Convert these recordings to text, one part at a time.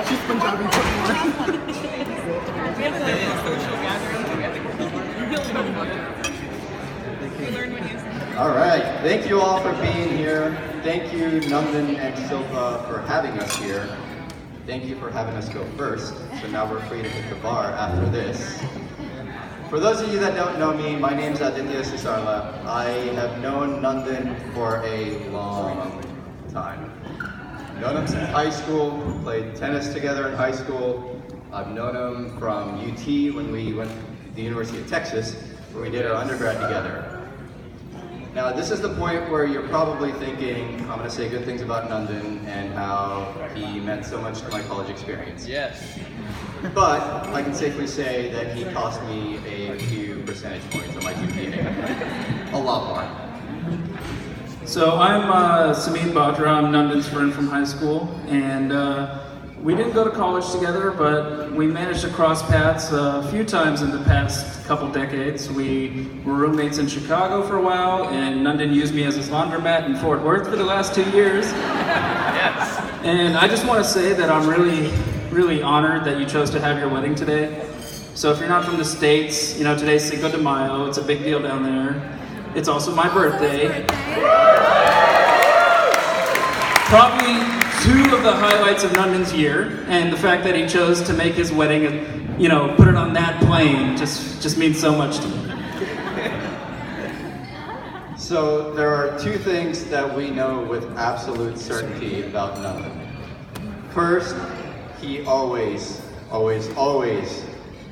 She's Punjabi. All right, thank you all for being here. Thank you, Nandan and Shilpa, for having us here. Thank you for having us go first. So now we're free to hit the bar after this. For those of you that don't know me, my name is Aditya Sisarla. I have known Nandan for a long time. I've known him since high school, played tennis together in high school. I've known him from UT when we went to the University of Texas, where we did our undergrad together. Now, this is the point where you're probably thinking, I'm going to say good things about Nandan and how he meant so much to my college experience. Yes. But I can safely say that he cost me a few percentage points on my GPA. A lot more. So I'm Sameen Batra. I'm Nandan's friend from high school, and we didn't go to college together, but we managed to cross paths a few times in the past couple decades. We were roommates in Chicago for a while, and Nandan used me as his laundromat in Fort Worth for the last 2 years. Yes. And I just want to say that I'm really honored that you chose to have your wedding today. So if you're not from the States, you know, today's Cinco de Mayo. It's a big deal down there. It's also my birthday. Probably two of the highlights of Nandan's year, and the fact that he chose to make his wedding, you know, put it on that plane just means so much to me. So there are two things that we know with absolute certainty about Nandan. First, he always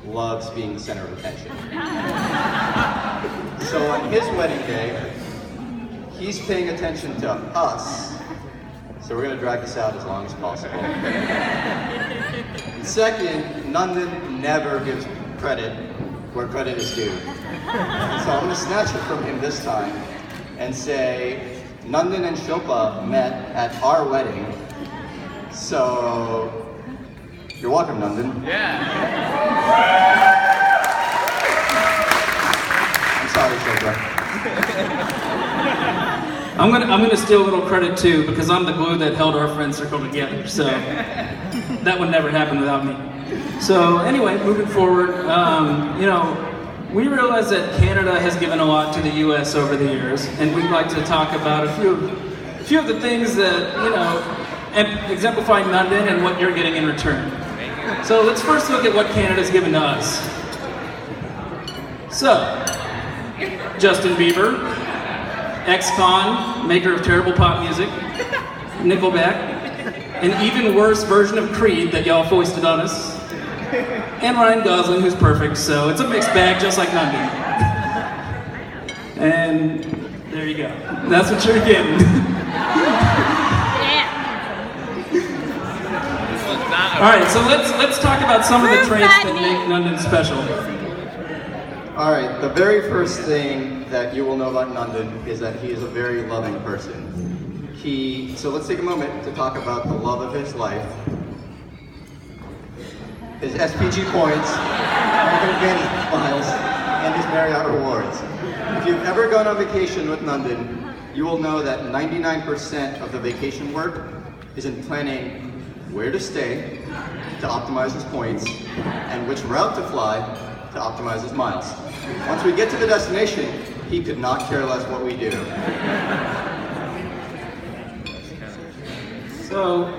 loves being the center of attention. So on his wedding day, he's paying attention to us. So we're going to drag this out as long as possible. Second, Nandan never gives credit where credit is due. So I'm going to snatch it from him this time and say, Nandan and Shilpa met at our wedding. So, you're welcome, Nandan. Yeah. I'm sorry, Shilpa. I'm gonna steal a little credit too, because I'm the glue that held our friend circle together. So that would never happen without me. So anyway, moving forward, you know, we realize that Canada has given a lot to the U.S. over the years, and we'd like to talk about a few of the things that, you know, exemplify Nandan and what you're getting in return. So let's first look at what Canada's given to us. So, Justin Bieber, ex-con, maker of terrible pop music, Nickelback, an even worse version of Creed that y'all foisted on us, and Ryan Gosling, who's perfect, so it's a mixed bag just like Nandan. And there you go. That's what you're getting. Alright, so let's talk about some of the traits that make Nandan special. Alright, the very first thing that you will know about Nandan is that he is a very loving person. So let's take a moment to talk about the love of his life. His SPG points, American Advantage miles, and his Marriott rewards. If you've ever gone on vacation with Nandan, you will know that 99% of the vacation work is in planning where to stay to optimize his points and which route to fly to optimize his miles. Once we get to the destination, he could not care less what we do. So,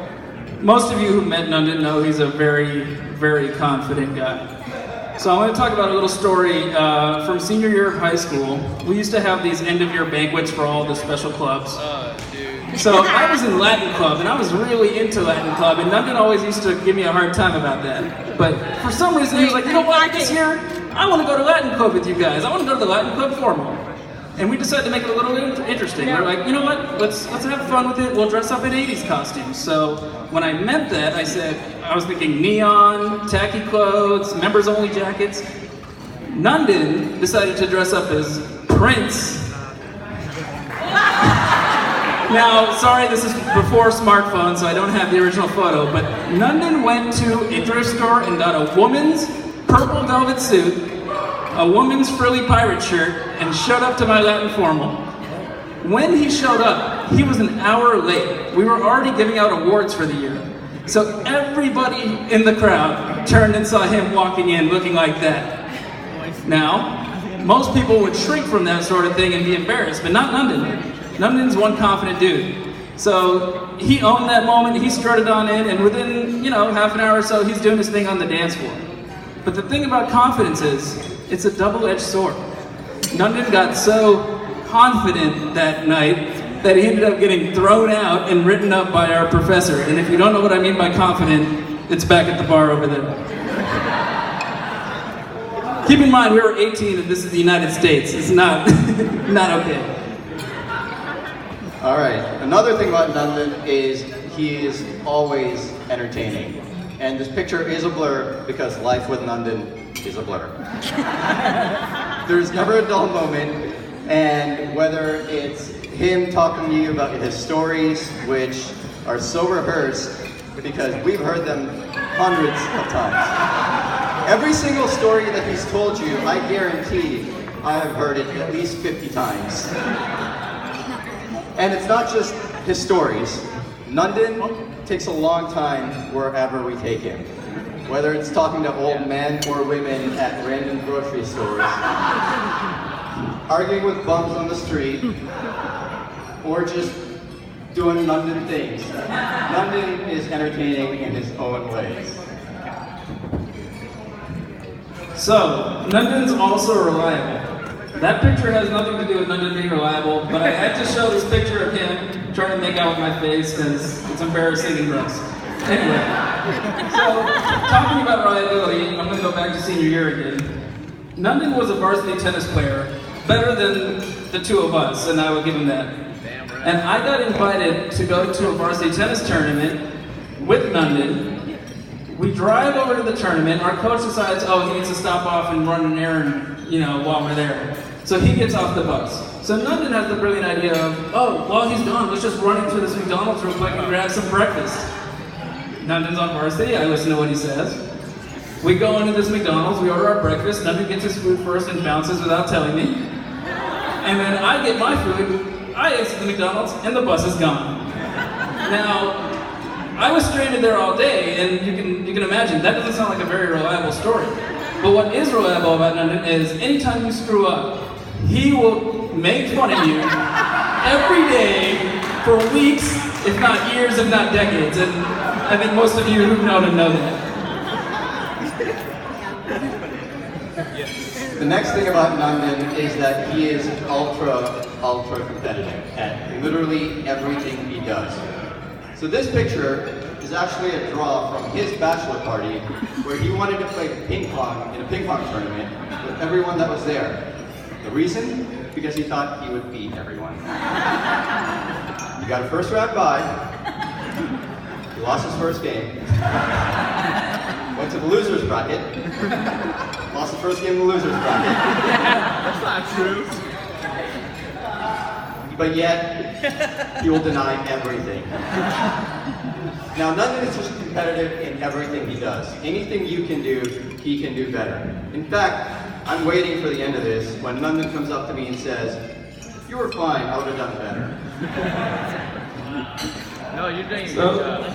most of you who met Nandan know he's a very confident guy. So I want to talk about a little story from senior year of high school. We used to have these end-of-year banquets for all the special clubs. So I was in Latin Club, and I was really into Latin Club, and Nandan always used to give me a hard time about that. But for some reason, he was like, you know what, this year, I want to go to Latin Club with you guys. I want to go to the Latin Club formal. And we decided to make it a little interesting. We're like, you know what, let's have fun with it. We'll dress up in 80s costumes. So when I meant that, I said, I was thinking neon, tacky clothes, members-only jackets. Nandan decided to dress up as Prince. Now, sorry, this is before smartphones, so I don't have the original photo, but Nandan went to a thrift store and got a woman's purple velvet suit, a woman's frilly pirate shirt, and showed up to my Latin formal. When he showed up, he was an hour late. We were already giving out awards for the year. So everybody in the crowd turned and saw him walking in looking like that. Now, most people would shrink from that sort of thing and be embarrassed, but not Nundan. Nundan's one confident dude. So he owned that moment, he strutted on in, and within, half an hour or so, he's doing his thing on the dance floor. But the thing about confidence is, it's a double-edged sword. Nundan got so confident that night that he ended up getting thrown out and written up by our professor. And if you don't know what I mean by confident, it's back at the bar over there. Keep in mind, we were 18 and this is the United States. It's not, not okay. All right, another thing about Nundan is he is always entertaining. And this picture is a blur because life with Nundan is a blur. There's never a dull moment, and whether it's him talking to you about his stories, which are so rehearsed because we've heard them hundreds of times. Every single story that he's told you, I guarantee I have heard it at least 50 times. And it's not just his stories. Nundan takes a long time wherever we take him. Whether it's talking to old men or women at random grocery stores, arguing with bums on the street, or just doing Nundan things. Nundan is entertaining in his own ways. So, Nundan's also reliable. That picture has nothing to do with Nundan being reliable, but I had to show this picture of him trying to make out with my face because it's embarrassing and gross. Anyway, so talking about reliability, I'm going to go back to senior year again. Nundan was a varsity tennis player, better than the two of us, and I would give him that. And I got invited to go to a varsity tennis tournament with Nundan. We drive over to the tournament, our coach decides, he needs to stop off and run an errand, while we're there. So he gets off the bus. So Nundan has the brilliant idea of, while he's gone, let's just run into this McDonald's real quick and grab some breakfast. Nundan's on varsity, I listen to what he says. We go into this McDonald's, we order our breakfast, Nundan gets his food first and bounces without telling me. And then I get my food, I exit the McDonald's, and the bus is gone. Now, I was stranded there all day, and you can imagine, that doesn't sound like a very reliable story. But what is reliable about Nundan is, anytime you screw up, he will make fun of you every day for weeks, if not years, if not decades. And I think most of you who know him know that. The next thing about Nundan is that he is ultra competitive at literally everything he does. So this picture is actually a draw from his bachelor party where he wanted to play ping pong in a ping pong tournament with everyone that was there. The reason? Because he thought he would beat everyone. He got a first round bye. He lost his first game. Went to the loser's bracket. Lost the first game in the loser's bracket. That's not true. But yet, he will deny everything. Now, Nundan is just competitive in everything he does. Anything you can do, he can do better. In fact, I'm waiting for the end of this when Nundan comes up to me and says, "You were fine, I would have done better." No, you're doing a good job.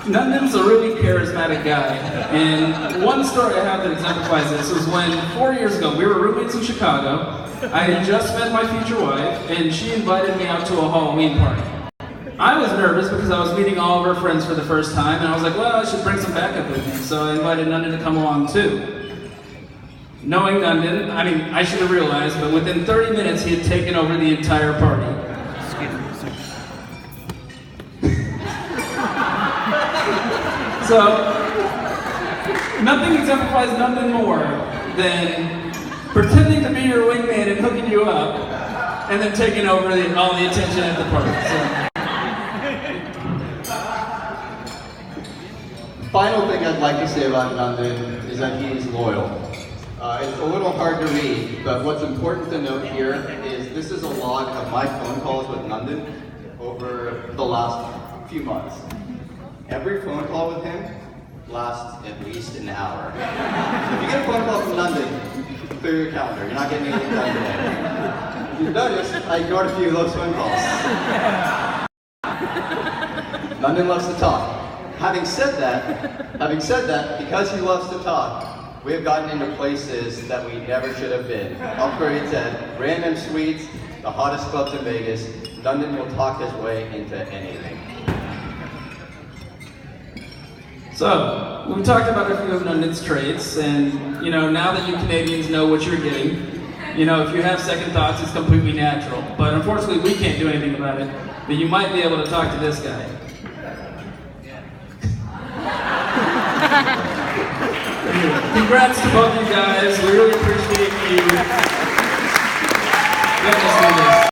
Nundan's a really charismatic guy, and one story I have that exemplifies this was when 4 years ago we were roommates in Chicago. I had just met my future wife, and she invited me out to a Halloween party. I was nervous because I was meeting all of her friends for the first time, and I was like, well, I should bring some backup with me, so I invited Nundan to come along too. Knowing Nundan, I should have realized, but within 30 minutes he had taken over the entire party. So, nothing exemplifies Nundan more than pretending to be your wingman and hooking you up, and then taking over all the attention at the party. So. Final thing I'd like to say about Nundan is that he is loyal. It's a little hard to read, but what's important to note here is this is a log of my phone calls with Nundan over the last few months. Every phone call with him lasts at least an hour. So if you get a phone call from Nundan, clear your calendar. You're not getting anything done today. you noticed, I ignored a few of those phone calls. London loves to talk. Having said that, because he loves to talk, we have gotten into places that we never should have been. Upgrades at random suites, the hottest clubs in Vegas. London will talk his way into anything. So, we talked about a few of London's traits, and now that you Canadians know what you're getting, if you have second thoughts, it's completely natural. But unfortunately, we can't do anything about it. But you might be able to talk to this guy. Congrats to both you guys. We really appreciate you letting us do this.